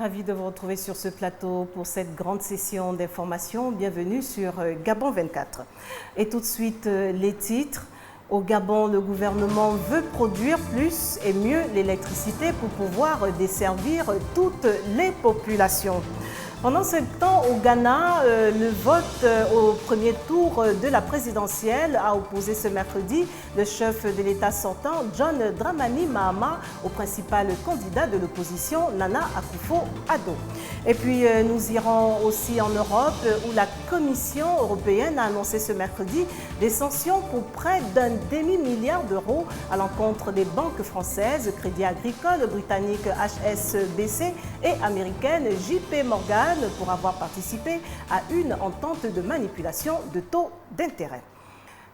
Ravi de vous retrouver sur ce plateau pour cette grande session d'information. Bienvenue sur Gabon 24. Et tout de suite, les titres. Au Gabon, le gouvernement veut produire plus et mieux l'électricité pour pouvoir desservir toutes les populations. Pendant ce temps, au Ghana, le vote au premier tour de la présidentielle a opposé ce mercredi le chef de l'État sortant, John Dramani Mahama, au principal candidat de l'opposition, Nana Akufo-Addo. Et puis, nous irons aussi en Europe, où la Commission européenne a annoncé ce mercredi des sanctions pour près d'un demi-milliard d'euros à l'encontre des banques françaises, Crédit Agricole, britannique HSBC et américaine JP Morgan, pour avoir participé à une entente de manipulation de taux d'intérêt.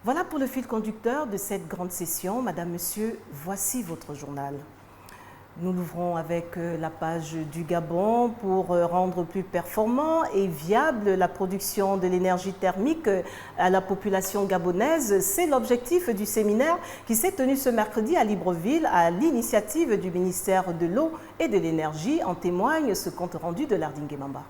Voilà pour le fil conducteur de cette grande session. Madame, Monsieur, voici votre journal. Nous l'ouvrons avec la page du Gabon pour rendre plus performant et viable la production de l'énergie thermique à la population gabonaise. C'est l'objectif du séminaire qui s'est tenu ce mercredi à Libreville à l'initiative du ministère de l'Eau et de l'Énergie. En témoigne ce compte rendu de Lardingue Mamba.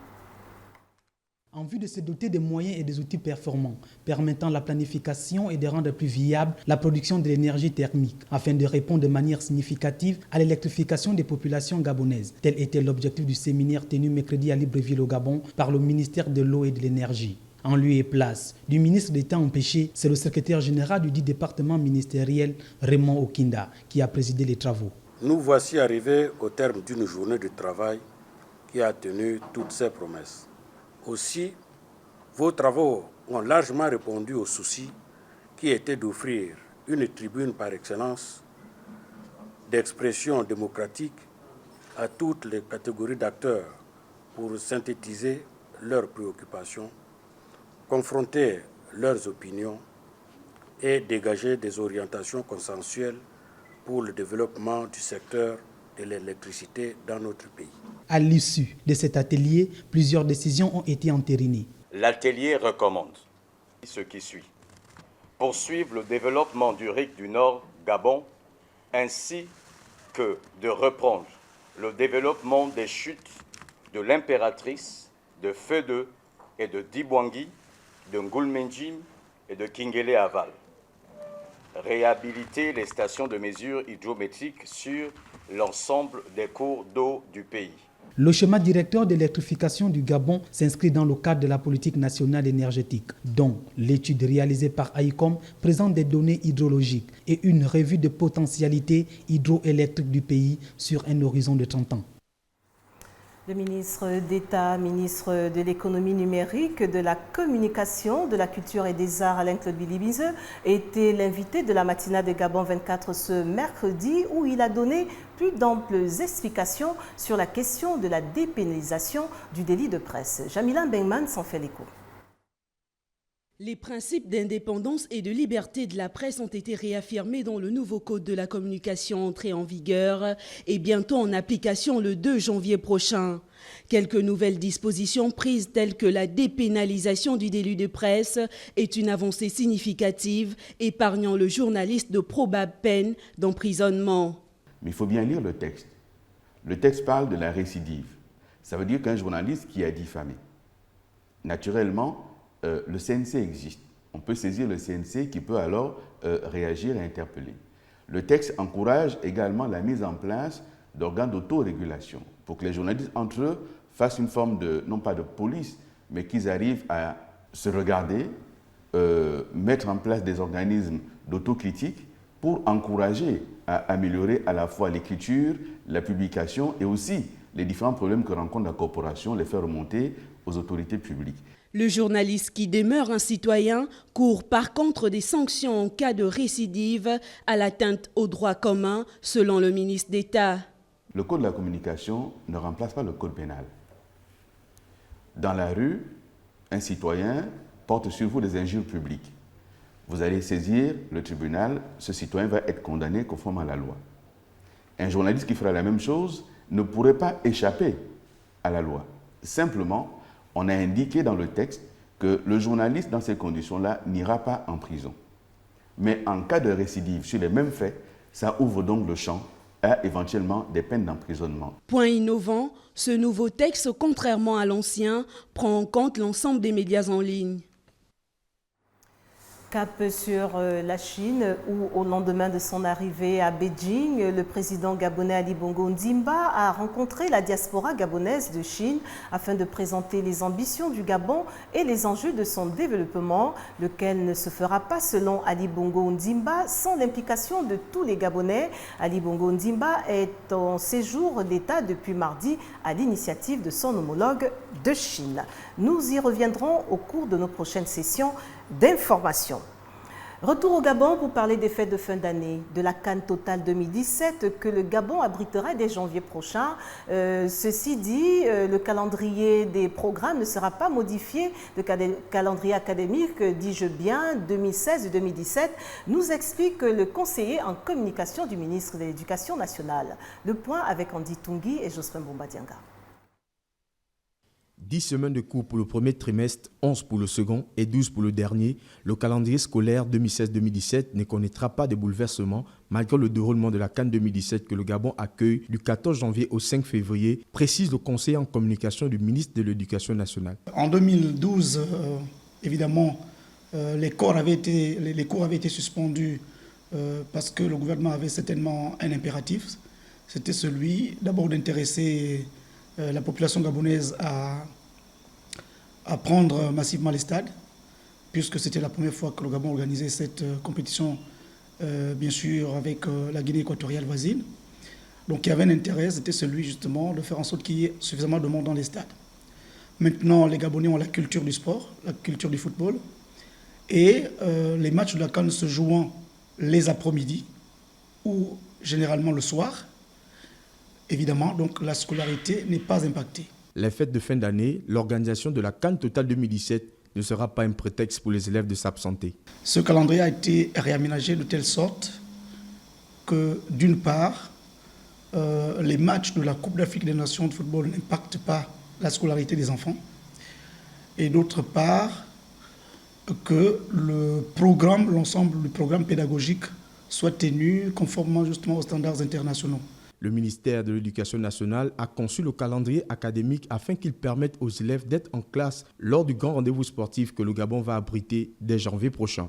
En vue de se doter des moyens et des outils performants, permettant la planification et de rendre plus viable la production de l'énergie thermique, afin de répondre de manière significative à l'électrification des populations gabonaises. Tel était l'objectif du séminaire tenu mercredi à Libreville au Gabon par le ministère de l'Eau et de l'Énergie. En lieu et place du ministre d'État empêché, c'est le secrétaire général du dit département ministériel, Raymond Okinda, qui a présidé les travaux. Nous voici arrivés au terme d'une journée de travail qui a tenu toutes ses promesses. Aussi, vos travaux ont largement répondu au souci qui était d'offrir une tribune par excellence d'expression démocratique à toutes les catégories d'acteurs pour synthétiser leurs préoccupations, confronter leurs opinions et dégager des orientations consensuelles pour le développement du secteur de l'électricité dans notre pays. À l'issue de cet atelier, plusieurs décisions ont été entérinées. L'atelier recommande ce qui suit. Poursuivre le développement du RIC du Nord, Gabon, ainsi que de reprendre le développement des chutes de l'Impératrice, de Feu-2 et de Dibwangi, de Ngoulmenjim et de Kingele-Aval. Réhabiliter les stations de mesure hydrométriques sur l'ensemble des cours d'eau du pays. Le schéma directeur de l'électrification du Gabon s'inscrit dans le cadre de la politique nationale énergétique, dont l'étude réalisée par AICOM présente des données hydrologiques et une revue de potentialité hydroélectrique du pays sur un horizon de 30 ans. Le ministre d'État, ministre de l'économie numérique, de la communication, de la culture et des arts, Alain-Claude Bilibizeux, était l'invité de la matinale de Gabon 24 ce mercredi où il a donné plus d'amples explications sur la question de la dépénalisation du délit de presse. Jamila Bengman s'en fait l'écho. Les principes d'indépendance et de liberté de la presse ont été réaffirmés dans le nouveau code de la communication entré en vigueur et bientôt en application le 2 janvier prochain. Quelques nouvelles dispositions prises telles que la dépénalisation du délit de presse est une avancée significative, épargnant le journaliste de probables peines d'emprisonnement. Mais il faut bien lire le texte. Le texte parle de la récidive. Ça veut dire qu'un journaliste qui a diffamé, naturellement, le CNC existe. On peut saisir le CNC qui peut alors réagir et interpeller. Le texte encourage également la mise en place d'organes d'autorégulation pour que les journalistes entre eux fassent une forme de, non pas de police, mais qu'ils arrivent à se regarder, mettre en place des organismes d'autocritique pour encourager à améliorer à la fois l'écriture, la publication et aussi les différents problèmes que rencontre la corporation, les faire remonter aux autorités publiques. Le journaliste qui demeure un citoyen court par contre des sanctions en cas de récidive à l'atteinte aux droits communs, selon le ministre d'État. Le code de la communication ne remplace pas le code pénal. Dans la rue, un citoyen porte sur vous des injures publiques. Vous allez saisir le tribunal, ce citoyen va être condamné conformément à la loi. Un journaliste qui fera la même chose ne pourrait pas échapper à la loi. Simplement, on a indiqué dans le texte que le journaliste, dans ces conditions-là, n'ira pas en prison. Mais en cas de récidive sur les mêmes faits, ça ouvre donc le champ à éventuellement des peines d'emprisonnement. Point innovant, ce nouveau texte, contrairement à l'ancien, prend en compte l'ensemble des médias en ligne. Cap sur la Chine où, au lendemain de son arrivée à Beijing, le président gabonais Ali Bongo Ondimba a rencontré la diaspora gabonaise de Chine afin de présenter les ambitions du Gabon et les enjeux de son développement, lequel ne se fera pas, selon Ali Bongo Ondimba, sans l'implication de tous les Gabonais. Ali Bongo Ondimba est en séjour d'État depuis mardi à l'initiative de son homologue de Chine. Nous y reviendrons au cours de nos prochaines sessions d'information. Retour au Gabon pour parler des fêtes de fin d'année de la CAN Total 2017 que le Gabon abritera dès janvier prochain. Ceci dit, le calendrier des programmes ne sera pas modifié. Le calendrier académique, dis-je bien, 2016 et 2017, nous explique le conseiller en communication du ministre de l'Éducation nationale. Le point avec Andy Tungi et Jospin Bombadianga. 10 semaines de cours pour le premier trimestre, 11 pour le second et 12 pour le dernier, le calendrier scolaire 2016-2017 ne connaîtra pas de bouleversement malgré le déroulement de la CAN 2017 que le Gabon accueille du 14 janvier au 5 février, précise le conseiller en communication du ministre de l'Éducation nationale. En 2012, évidemment, les cours avaient été suspendus parce que le gouvernement avait certainement un impératif. C'était celui d'abord d'intéresser la population gabonaise à prendre massivement les stades, puisque c'était la première fois que le Gabon organisait cette compétition, bien sûr, avec la Guinée équatoriale voisine. Donc il y avait un intérêt, c'était celui justement de faire en sorte qu'il y ait suffisamment de monde dans les stades. Maintenant, les Gabonais ont la culture du sport, la culture du football, et les matchs de la CAN se jouant les après-midi ou généralement le soir. Évidemment, donc la scolarité n'est pas impactée. Les fêtes de fin d'année, l'organisation de la CAN Total 2017 ne sera pas un prétexte pour les élèves de s'absenter. Ce calendrier a été réaménagé de telle sorte que, d'une part, les matchs de la Coupe d'Afrique des Nations de football n'impactent pas la scolarité des enfants, et d'autre part, que l'ensemble du programme pédagogique soit tenu conformément justement aux standards internationaux. Le ministère de l'Éducation nationale a conçu le calendrier académique afin qu'il permette aux élèves d'être en classe lors du grand rendez-vous sportif que le Gabon va abriter dès janvier prochain.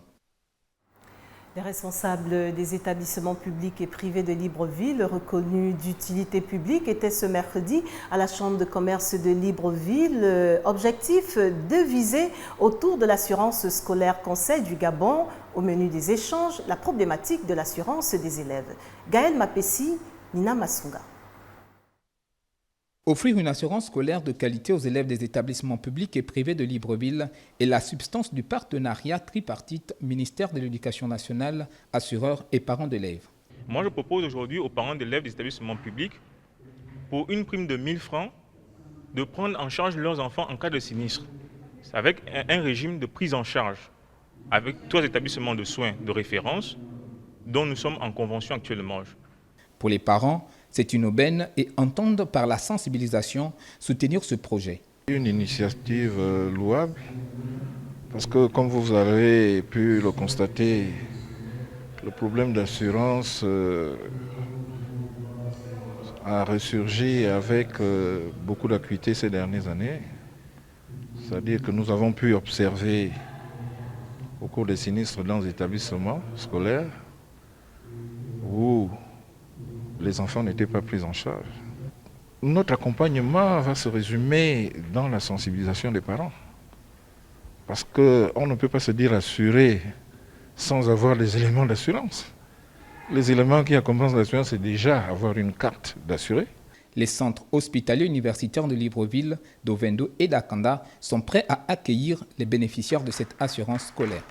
Les responsables des établissements publics et privés de Libreville reconnus d'utilité publique étaient ce mercredi à la Chambre de commerce de Libreville. Objectif de viser autour de l'assurance scolaire conseil du Gabon. Au menu des échanges, la problématique de l'assurance des élèves. Gaël Mapessi, Nina Masunga. Offrir une assurance scolaire de qualité aux élèves des établissements publics et privés de Libreville est la substance du partenariat tripartite ministère de l'Éducation nationale, assureurs et parents d'élèves. Moi, je propose aujourd'hui aux parents d'élèves des établissements publics, pour une prime de 1 000 francs, de prendre en charge leurs enfants en cas de sinistre, avec un régime de prise en charge, avec 3 établissements de soins de référence dont nous sommes en convention actuellement. Pour les parents, c'est une aubaine et entendent par la sensibilisation soutenir ce projet. Une initiative louable parce que comme vous avez pu le constater, le problème d'assurance a ressurgi avec beaucoup d'acuité ces dernières années. C'est-à-dire que nous avons pu observer au cours des sinistres dans les établissements scolaires où les enfants n'étaient pas pris en charge. Notre accompagnement va se résumer dans la sensibilisation des parents. Parce qu'on ne peut pas se dire assuré sans avoir les éléments d'assurance. Les éléments qui accompagnent l'assurance, c'est déjà avoir une carte d'assuré. Les centres hospitaliers universitaires de Libreville, d'Ovendo et d'Akanda sont prêts à accueillir les bénéficiaires de cette assurance scolaire.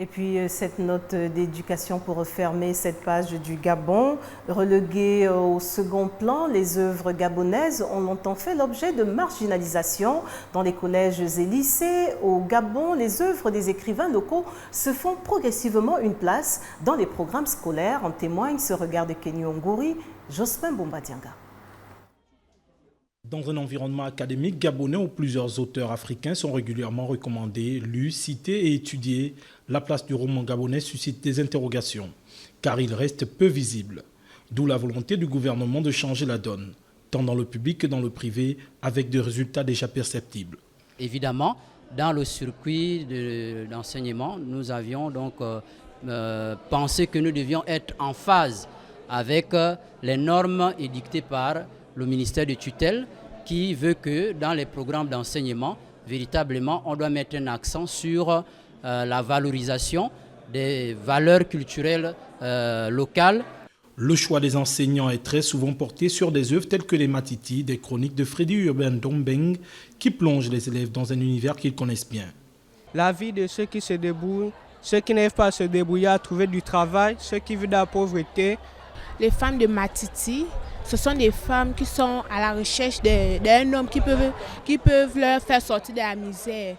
Et puis cette note d'éducation pour refermer cette page du Gabon. Reléguées au second plan, les œuvres gabonaises ont longtemps fait l'objet de marginalisation. Dans les collèges et lycées, au Gabon, les œuvres des écrivains locaux se font progressivement une place dans les programmes scolaires. En témoigne ce regard de Kenny Ongori, Jospin Bombadianga. Dans un environnement académique gabonais où plusieurs auteurs africains sont régulièrement recommandés, lus, cités et étudiés, la place du roman gabonais suscite des interrogations, car il reste peu visible. D'où la volonté du gouvernement de changer la donne, tant dans le public que dans le privé, avec des résultats déjà perceptibles. Évidemment, dans le circuit d'enseignement, nous avions donc pensé que nous devions être en phase avec les normes édictées par le ministère de tutelle, qui veut que dans les programmes d'enseignement, véritablement, on doit mettre un accent sur la valorisation des valeurs culturelles locales. Le choix des enseignants est très souvent porté sur des œuvres telles que les Matiti, des chroniques de Freddy Urbain Ndombeng, qui plongent les élèves dans un univers qu'ils connaissent bien. La vie de ceux qui se débrouillent, ceux qui n'arrivent pas à se débrouiller, à trouver du travail, ceux qui vivent dans la pauvreté. Les femmes de Matiti, ce sont des femmes qui sont à la recherche d'un homme qui peuvent leur faire sortir de la misère.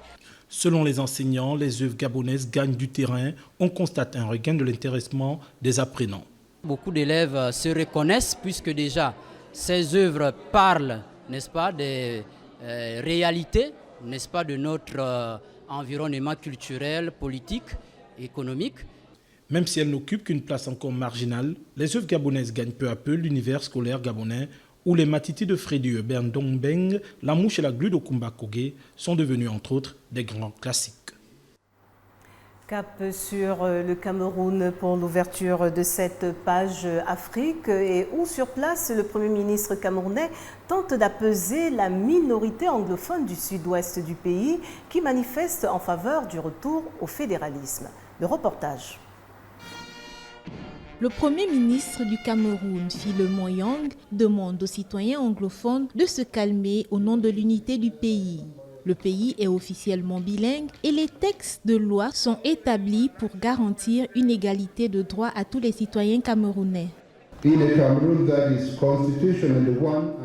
Selon les enseignants, les œuvres gabonaises gagnent du terrain. On constate un regain de l'intéressement des apprenants. Beaucoup d'élèves se reconnaissent puisque déjà ces œuvres parlent, n'est-ce pas, des réalités, n'est-ce pas, de notre environnement culturel, politique, économique. Même si elles n'occupent qu'une place encore marginale, les œuvres gabonaises gagnent peu à peu l'univers scolaire gabonais où les Matiti de Freddy Urbain Ndombeng, La Mouche et la Glu de Kumba Kogé sont devenus entre autres des grands classiques. Cap sur le Cameroun pour l'ouverture de cette page Afrique et où sur place le Premier ministre camerounais tente d'apaiser la minorité anglophone du sud-ouest du pays qui manifeste en faveur du retour au fédéralisme. Le reportage. Le Premier ministre du Cameroun, Philemon Yang, demande aux citoyens anglophones de se calmer au nom de l'unité du pays. Le pays est officiellement bilingue et les textes de loi sont établis pour garantir une égalité de droits à tous les citoyens camerounais. Au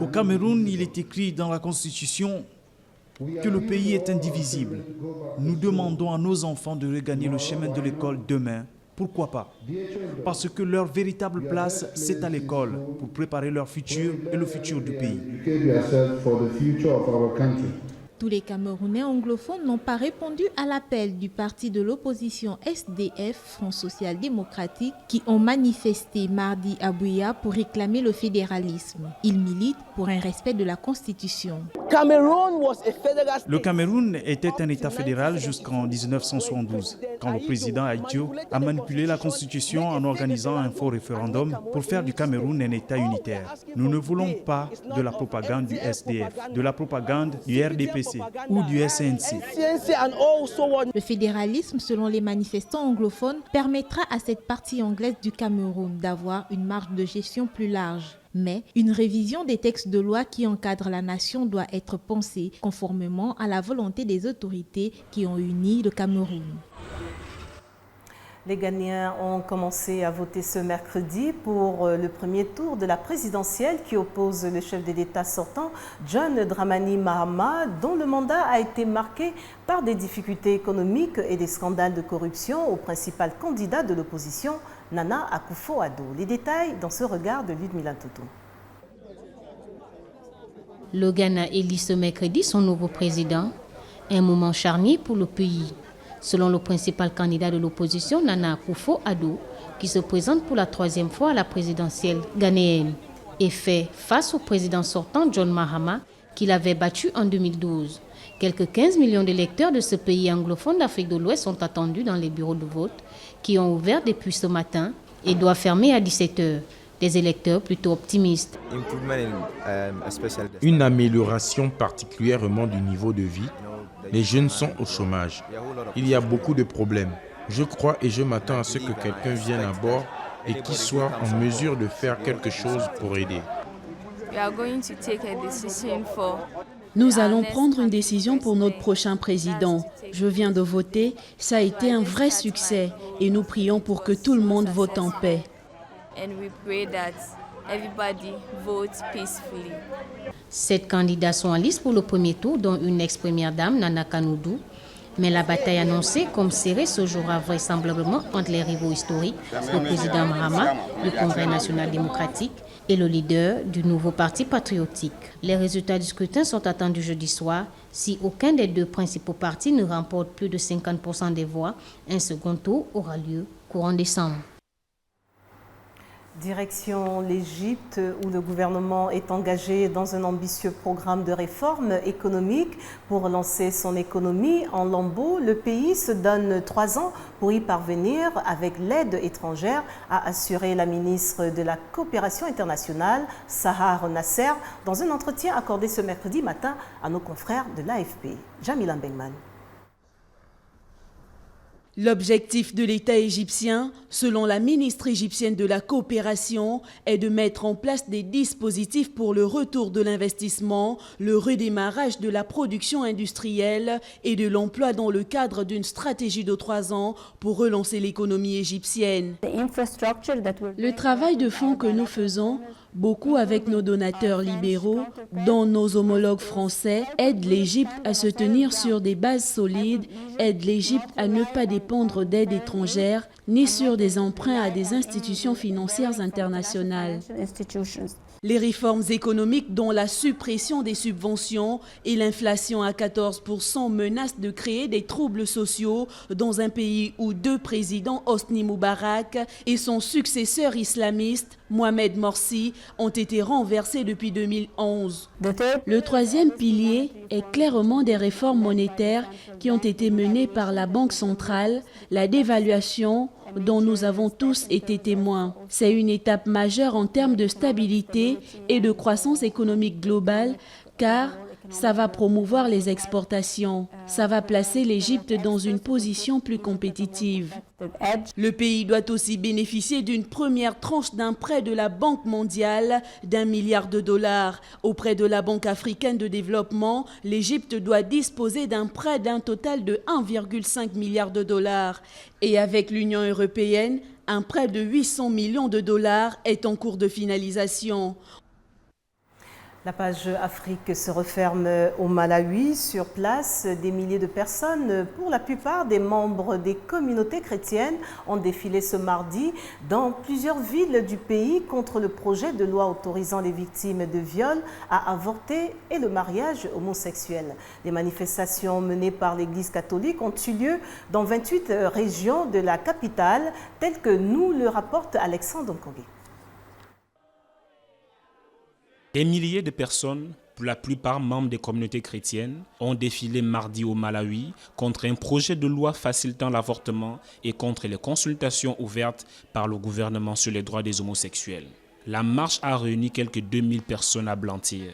Cameroun, il est écrit dans la Constitution que le pays est indivisible. Nous demandons à nos enfants de regagner le chemin de l'école demain. Pourquoi pas? Parce que leur véritable place, c'est à l'école pour préparer leur futur et le futur du pays. Tous les Camerounais anglophones n'ont pas répondu à l'appel du parti de l'opposition SDF, Front Social Démocratique, qui ont manifesté mardi à Buea pour réclamer le fédéralisme. Ils militent pour un respect de la Constitution. Le Cameroun était un État fédéral jusqu'en 1972, quand le président Ahidjo a manipulé la Constitution en organisant un faux référendum pour faire du Cameroun un État unitaire. Nous ne voulons pas de la propagande du SDF, de la propagande du RDPC ou du SNC. Le fédéralisme, selon les manifestants anglophones, permettra à cette partie anglaise du Cameroun d'avoir une marge de gestion plus large. Mais une révision des textes de loi qui encadrent la nation doit être pensée conformément à la volonté des autorités qui ont uni le Cameroun. Les Ghanéens ont commencé à voter ce mercredi pour le premier tour de la présidentielle qui oppose le chef de l'État sortant, John Dramani Mahama, dont le mandat a été marqué par des difficultés économiques et des scandales de corruption au principal candidat de l'opposition, Nana Akufo-Addo. Les détails dans ce regard de Ludmila Toutou. Le Ghana élit ce mercredi son nouveau président, un moment charnier pour le pays. Selon le principal candidat de l'opposition, Nana Akufo-Addo, qui se présente pour la troisième fois à la présidentielle ghanéenne, et fait face au président sortant John Mahama, qu'il avait battu en 2012. Quelques 15 millions d'électeurs de ce pays anglophone d'Afrique de l'Ouest sont attendus dans les bureaux de vote, qui ont ouvert depuis ce matin et doivent fermer à 17 h. Des électeurs plutôt optimistes. Une amélioration particulièrement du niveau de vie. Les jeunes sont au chômage. Il y a beaucoup de problèmes. Je crois et je m'attends à ce que quelqu'un vienne à bord et qu'il soit en mesure de faire quelque chose pour aider. Nous allons prendre une décision pour notre prochain président. Je viens de voter, ça a été un vrai succès et nous prions pour que tout le monde vote en paix. Sept candidats sont en lice pour le premier tour, dont une ex-première dame, Nana Kanoudou. Mais la bataille annoncée comme serrée se jouera vraisemblablement entre les rivaux historiques, le président Mahama, le Congrès national démocratique et le leader du nouveau parti patriotique. Les résultats du scrutin sont attendus jeudi soir. Si aucun des deux principaux partis ne remporte plus de 50% des voix, un second tour aura lieu courant décembre. Direction l'Égypte, où le gouvernement est engagé dans un ambitieux programme de réforme économique pour relancer son économie en lambeaux. Le pays se donne 3 ans pour y parvenir avec l'aide étrangère, a assuré la ministre de la Coopération internationale, Sahar Nasser, dans un entretien accordé ce mercredi matin à nos confrères de l'AFP. Jamila Mbengman. L'objectif de l'État égyptien, selon la ministre égyptienne de la Coopération, est de mettre en place des dispositifs pour le retour de l'investissement, le redémarrage de la production industrielle et de l'emploi dans le cadre d'une stratégie de 3 ans pour relancer l'économie égyptienne. Le travail de fond que nous faisons, beaucoup avec nos donateurs libéraux, dont nos homologues français, aide l'Égypte à se tenir sur des bases solides, aide l'Égypte à ne pas dépendre d'aides étrangères, ni sur des emprunts à des institutions financières internationales. Les réformes économiques, dont la suppression des subventions et l'inflation à 14%, menacent de créer des troubles sociaux dans un pays où 2 présidents, Hosni Moubarak et son successeur islamiste, Mohamed Morsi, ont été renversés depuis 2011. Le 3e pilier est clairement des réformes monétaires qui ont été menées par la Banque centrale, la dévaluation dont nous avons tous été témoins. C'est une étape majeure en termes de stabilité et de croissance économique globale, car ça va promouvoir les exportations. Ça va placer l'Égypte dans une position plus compétitive. Le pays doit aussi bénéficier d'une première tranche d'un prêt de la Banque mondiale d'1 milliard de dollars. Auprès de la Banque africaine de développement, l'Égypte doit disposer d'un prêt d'un total de 1,5 milliard de dollars. Et avec l'Union européenne, un prêt de 800 millions de dollars est en cours de finalisation. La page Afrique se referme au Malawi. Sur place, des milliers de personnes, pour la plupart des membres des communautés chrétiennes, ont défilé ce mardi dans plusieurs villes du pays contre le projet de loi autorisant les victimes de viol à avorter et le mariage homosexuel. Les manifestations menées par l'Église catholique ont eu lieu dans 28 régions de la capitale, telles que nous le rapporte Alexandre Nkongé. Des milliers de personnes, pour la plupart membres des communautés chrétiennes, ont défilé mardi au Malawi contre un projet de loi facilitant l'avortement et contre les consultations ouvertes par le gouvernement sur les droits des homosexuels. La marche a réuni quelques 2000 personnes à Blantyre,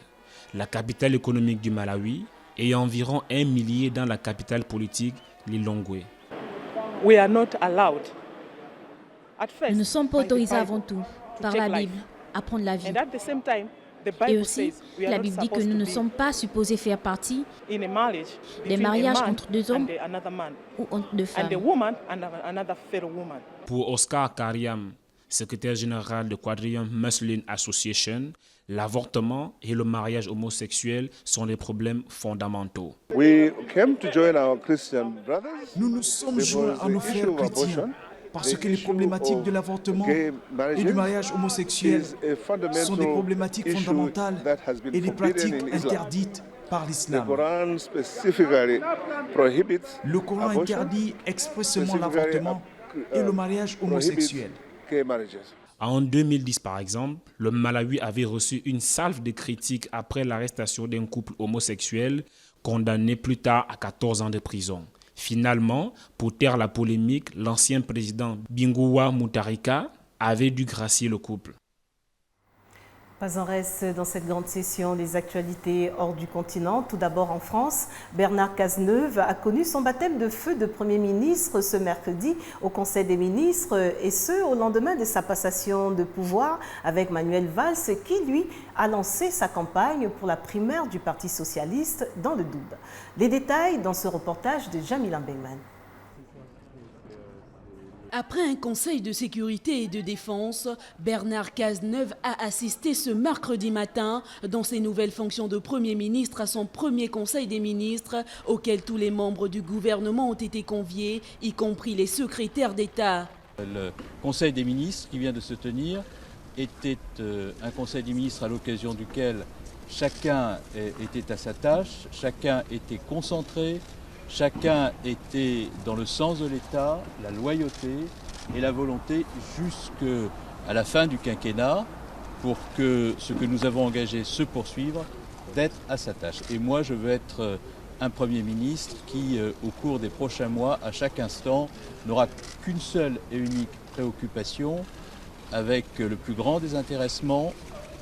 la capitale économique du Malawi, et environ 1 millier dans la capitale politique, Lilongwe. Nous ne sommes pas autorisés avant tout, par la Bible, à prendre la vie. Et aussi, la Bible dit que nous ne sommes pas supposés faire partie des mariages entre 2 hommes ou entre 2 femmes. Pour Oscar Kariam, secrétaire général de Quadrium Muslim Association, l'avortement et le mariage homosexuel sont des problèmes fondamentaux. Nous nous sommes joints à nos frères chrétiens parce que les problématiques de l'avortement et du mariage homosexuel sont des problématiques fondamentales et des pratiques interdites par l'islam. Le Coran interdit expressément l'avortement et le mariage homosexuel. En 2010, par exemple, le Malawi avait reçu une salve de critiques après l'arrestation d'un couple homosexuel condamné plus tard à 14 ans de prison. Finalement, pour taire la polémique, l'ancien président Binguwa Mutharika avait dû gracier le couple. Pas en reste dans cette grande session des actualités hors du continent. Tout d'abord en France, Bernard Cazeneuve a connu son baptême de feu de Premier ministre ce mercredi au Conseil des ministres, et ce au lendemain de sa passation de pouvoir avec Manuel Valls, qui lui a lancé sa campagne pour la primaire du Parti socialiste dans le Doubs. Les détails dans ce reportage de Jamila Mbengman. Après un conseil de sécurité et de défense, Bernard Cazeneuve a assisté ce mercredi matin dans ses nouvelles fonctions de Premier ministre à son premier conseil des ministres auquel tous les membres du gouvernement ont été conviés, y compris les secrétaires d'État. Le conseil des ministres qui vient de se tenir était un conseil des ministres à l'occasion duquel chacun était à sa tâche, chacun était concentré, chacun était dans le sens de l'État, la loyauté et la volonté jusque à la fin du quinquennat, pour que ce que nous avons engagé se poursuive, d'être à sa tâche. Et moi, je veux être un Premier ministre qui, au cours des prochains mois, à chaque instant, n'aura qu'une seule et unique préoccupation, avec le plus grand désintéressement,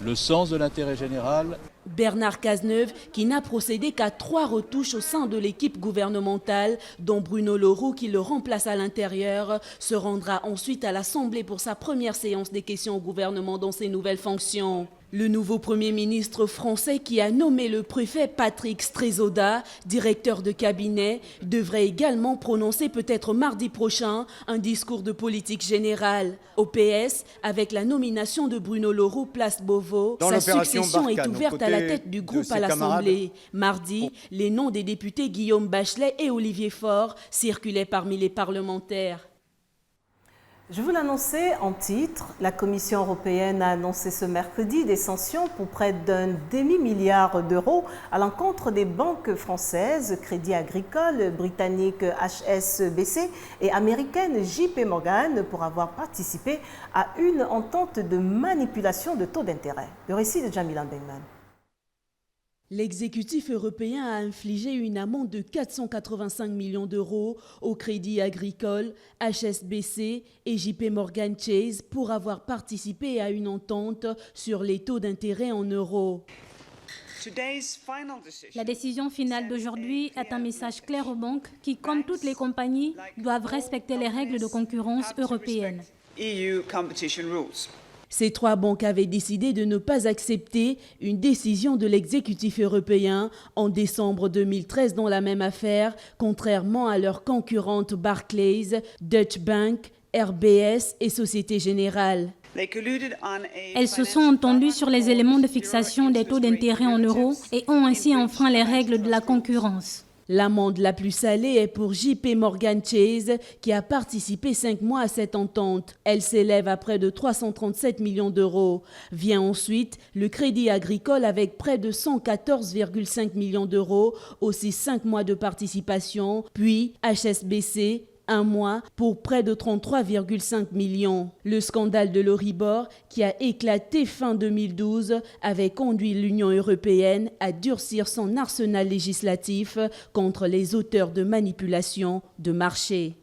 le sens de l'intérêt général. Bernard Cazeneuve, qui n'a procédé qu'à 3 retouches au sein de l'équipe gouvernementale, dont Bruno Le Roux, qui le remplace à l'intérieur, se rendra ensuite à l'Assemblée pour sa première séance des questions au gouvernement dans ses nouvelles fonctions. Le nouveau Premier ministre français, qui a nommé le préfet Patrick Strézoda, directeur de cabinet, devrait également prononcer peut-être mardi prochain un discours de politique générale. Au PS, avec la nomination de Bruno Le Roux place Beauvau, sa succession est ouverte à la tête du groupe à l'Assemblée. Mardi, les noms des députés Guillaume Bachelet et Olivier Faure circulaient parmi les parlementaires. Je vous l'annonçais en titre, la Commission européenne a annoncé ce mercredi des sanctions pour près d'un demi-milliard d'euros à l'encontre des banques françaises, Crédit Agricole, britannique HSBC et américaine JP Morgan pour avoir participé à une entente de manipulation de taux d'intérêt. Le récit de Jamilan Bengman. L'exécutif européen a infligé une amende de 485 millions d'euros au Crédit Agricole, HSBC et JP Morgan Chase pour avoir participé à une entente sur les taux d'intérêt en euros. La décision finale d'aujourd'hui est un message clair aux banques qui, comme toutes les compagnies, doivent respecter les règles de concurrence européennes. Ces 3 banques avaient décidé de ne pas accepter une décision de l'exécutif européen en décembre 2013 dans la même affaire, contrairement à leurs concurrentes Barclays, Deutsche Bank, RBS et Société Générale. Elles se sont entendues sur les éléments de fixation des taux d'intérêt en euros et ont ainsi enfreint les règles de la concurrence. L'amende la plus salée est pour JP Morgan Chase, qui a participé 5 mois à cette entente. Elle s'élève à près de 337 millions d'euros. Vient ensuite le Crédit Agricole avec près de 114,5 millions d'euros, aussi 5 mois de participation, puis HSBC, 1 mois pour près de 33,5 millions. Le scandale de l'Euribor, qui a éclaté fin 2012, avait conduit l'Union européenne à durcir son arsenal législatif contre les auteurs de manipulation de marché.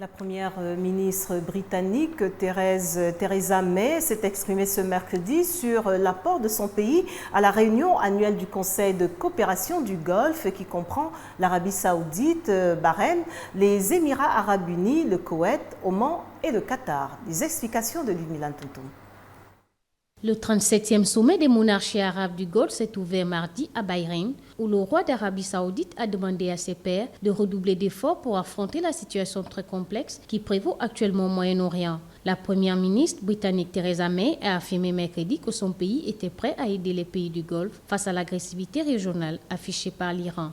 La première ministre britannique, Theresa May, s'est exprimée ce mercredi sur l'apport de son pays à la réunion annuelle du Conseil de coopération du Golfe qui comprend l'Arabie Saoudite, Bahreïn, les Émirats Arabes Unis, le Koweït, Oman et le Qatar. Les explications de Ludmila Ntonton. Le 37e sommet des monarchies arabes du Golfe s'est ouvert mardi à Bahreïn, où le roi d'Arabie Saoudite a demandé à ses pairs de redoubler d'efforts pour affronter la situation très complexe qui prévaut actuellement au Moyen-Orient. La première ministre britannique Theresa May a affirmé mercredi que son pays était prêt à aider les pays du Golfe face à l'agressivité régionale affichée par l'Iran.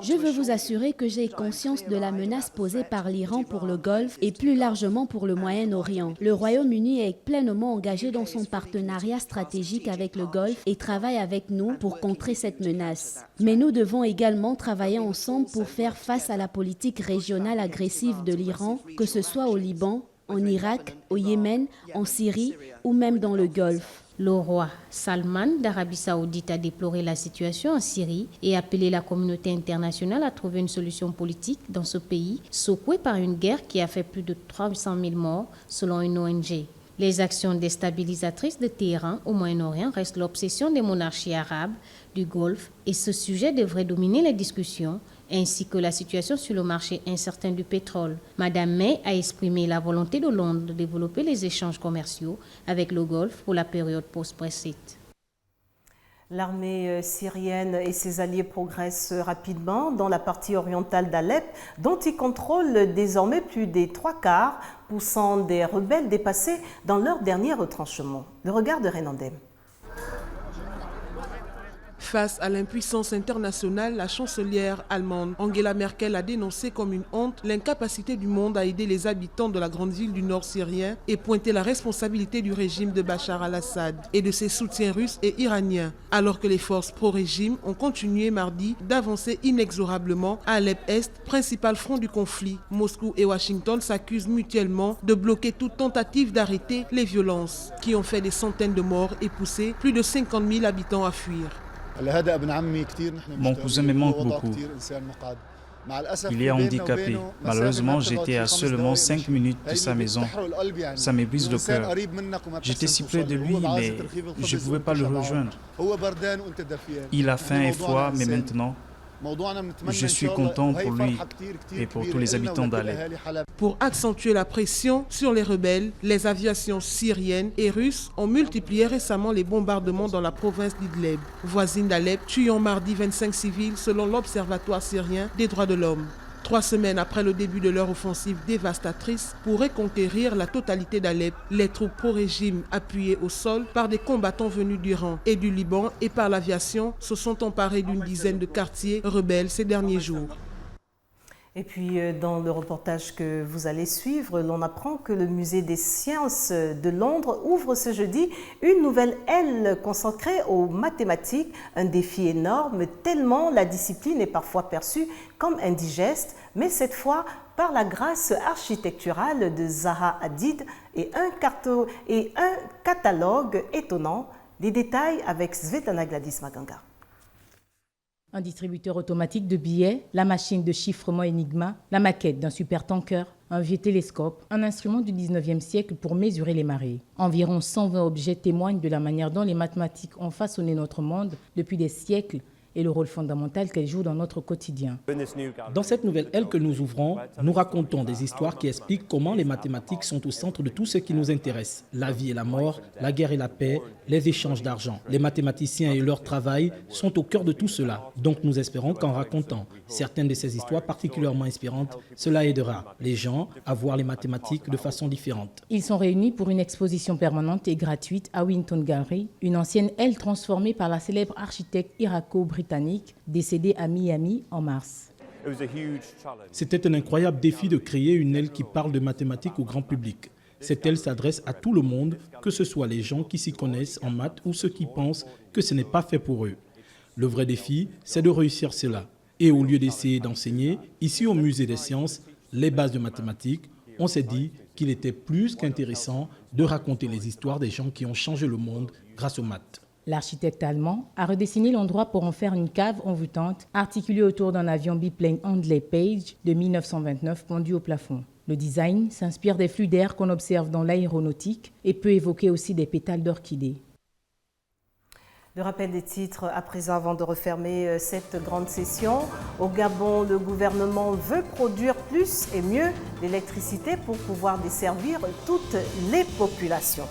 Je veux vous assurer que j'ai conscience de la menace posée par l'Iran pour le Golfe et plus largement pour le Moyen-Orient. Le Royaume-Uni est pleinement engagé dans son partenariat stratégique avec le Golfe et travaille avec nous pour contrer cette menace. Mais nous devons également travailler ensemble pour faire face à la politique régionale agressive de l'Iran, que ce soit au Liban, en Irak, au Yémen, en Syrie ou même dans le Golfe. Le roi Salman d'Arabie Saoudite a déploré la situation en Syrie et appelé la communauté internationale à trouver une solution politique dans ce pays secoué par une guerre qui a fait plus de 300 000 morts selon une ONG. Les actions déstabilisatrices de Téhéran au Moyen-Orient restent l'obsession des monarchies arabes du Golfe et ce sujet devrait dominer les discussions ainsi que la situation sur le marché incertain du pétrole. Madame May a exprimé la volonté de Londres de développer les échanges commerciaux avec le Golfe pour la période post-Brexit. L'armée syrienne et ses alliés progressent rapidement dans la partie orientale d'Alep, dont ils contrôlent désormais plus des 3/4, poussant des rebelles dépassés dans leur dernier retranchement. Le regard de Renandem. Face à l'impuissance internationale, la chancelière allemande Angela Merkel a dénoncé comme une honte l'incapacité du monde à aider les habitants de la grande ville du nord syrien et pointé la responsabilité du régime de Bachar al-Assad et de ses soutiens russes et iraniens, alors que les forces pro-régime ont continué mardi d'avancer inexorablement à Alep-Est, principal front du conflit. Moscou et Washington s'accusent mutuellement de bloquer toute tentative d'arrêter les violences qui ont fait des centaines de morts et poussé plus de 50 000 habitants à fuir. Mon cousin me manque beaucoup. Il est handicapé. Malheureusement, j'étais à seulement 5 minutes de sa maison. Ça me brise le cœur. J'étais si près de lui, mais je ne pouvais pas le rejoindre. Il a faim et froid, mais maintenant, je suis content pour lui et pour tous les habitants d'Alep. Pour accentuer la pression sur les rebelles, les aviations syriennes et russes ont multiplié récemment les bombardements dans la province d'Idlib, voisine d'Alep, tuant mardi 25 civils selon l'Observatoire syrien des droits de l'homme. 3 semaines après le début de leur offensive dévastatrice pour reconquérir la totalité d'Alep, les troupes pro-régime appuyées au sol par des combattants venus d'Iran et du Liban et par l'aviation se sont emparés d'une dizaine de quartiers rebelles ces derniers jours. Et puis, dans le reportage que vous allez suivre, l'on apprend que le Musée des sciences de Londres ouvre ce jeudi une nouvelle aile consacrée aux mathématiques, un défi énorme tellement la discipline est parfois perçue comme indigeste, mais cette fois par la grâce architecturale de Zaha Hadid et un catalogue étonnant. Des détails avec Svetlana Gladys Maganga. Un distributeur automatique de billets, la machine de chiffrement Enigma, la maquette d'un supertanker, un vieux télescope, un instrument du 19e siècle pour mesurer les marées. Environ 120 objets témoignent de la manière dont les mathématiques ont façonné notre monde depuis des siècles et le rôle fondamental qu'elles jouent dans notre quotidien. Dans cette nouvelle aile que nous ouvrons, nous racontons des histoires qui expliquent comment les mathématiques sont au centre de tout ce qui nous intéresse. La vie et la mort, la guerre et la paix, les échanges d'argent. Les mathématiciens et leur travail sont au cœur de tout cela. Donc nous espérons qu'en racontant certaines de ces histoires particulièrement inspirantes, cela aidera les gens à voir les mathématiques de façon différente. Ils sont réunis pour une exposition permanente et gratuite à Winton Gallery, une ancienne aile transformée par la célèbre architecte irako-britannique décédée à Miami en mars. C'était un incroyable défi de créer une aile qui parle de mathématiques au grand public. Cette aile s'adresse à tout le monde, que ce soit les gens qui s'y connaissent en maths ou ceux qui pensent que ce n'est pas fait pour eux. Le vrai défi, c'est de réussir cela. Et au lieu d'essayer d'enseigner, ici au Musée des sciences, les bases de mathématiques, on s'est dit qu'il était plus qu'intéressant de raconter les histoires des gens qui ont changé le monde grâce aux maths. L'architecte allemand a redessiné l'endroit pour en faire une cave envoûtante articulée autour d'un avion biplane Handley Page de 1929 pendu au plafond. Le design s'inspire des flux d'air qu'on observe dans l'aéronautique et peut évoquer aussi des pétales d'orchidées. Le rappel des titres à présent avant de refermer cette grande session. Au Gabon, le gouvernement veut produire plus et mieux d'électricité pour pouvoir desservir toutes les populations.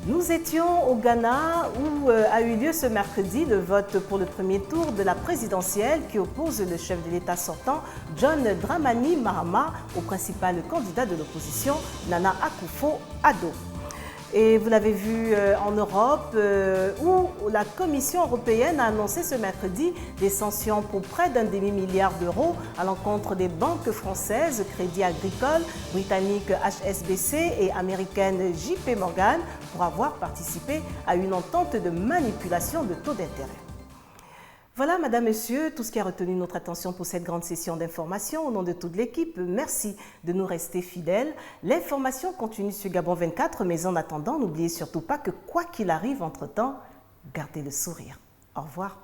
Nous étions au Ghana où a eu lieu ce mercredi le vote pour le premier tour de la présidentielle qui oppose le chef de l'État sortant, John Dramani Mahama, au principal candidat de l'opposition, Nana Akufo-Addo. Et vous l'avez vu en Europe où la Commission européenne a annoncé ce mercredi des sanctions pour près d'1 demi-milliard d'euros à l'encontre des banques françaises, Crédit Agricole, britannique HSBC et américaine JP Morgan pour avoir participé à une entente de manipulation de taux d'intérêt. Voilà, Madame, Monsieur, tout ce qui a retenu notre attention pour cette grande session d'information. Au nom de toute l'équipe, merci de nous rester fidèles. L'information continue sur Gabon 24, mais en attendant, n'oubliez surtout pas que quoi qu'il arrive entre-temps, gardez le sourire. Au revoir.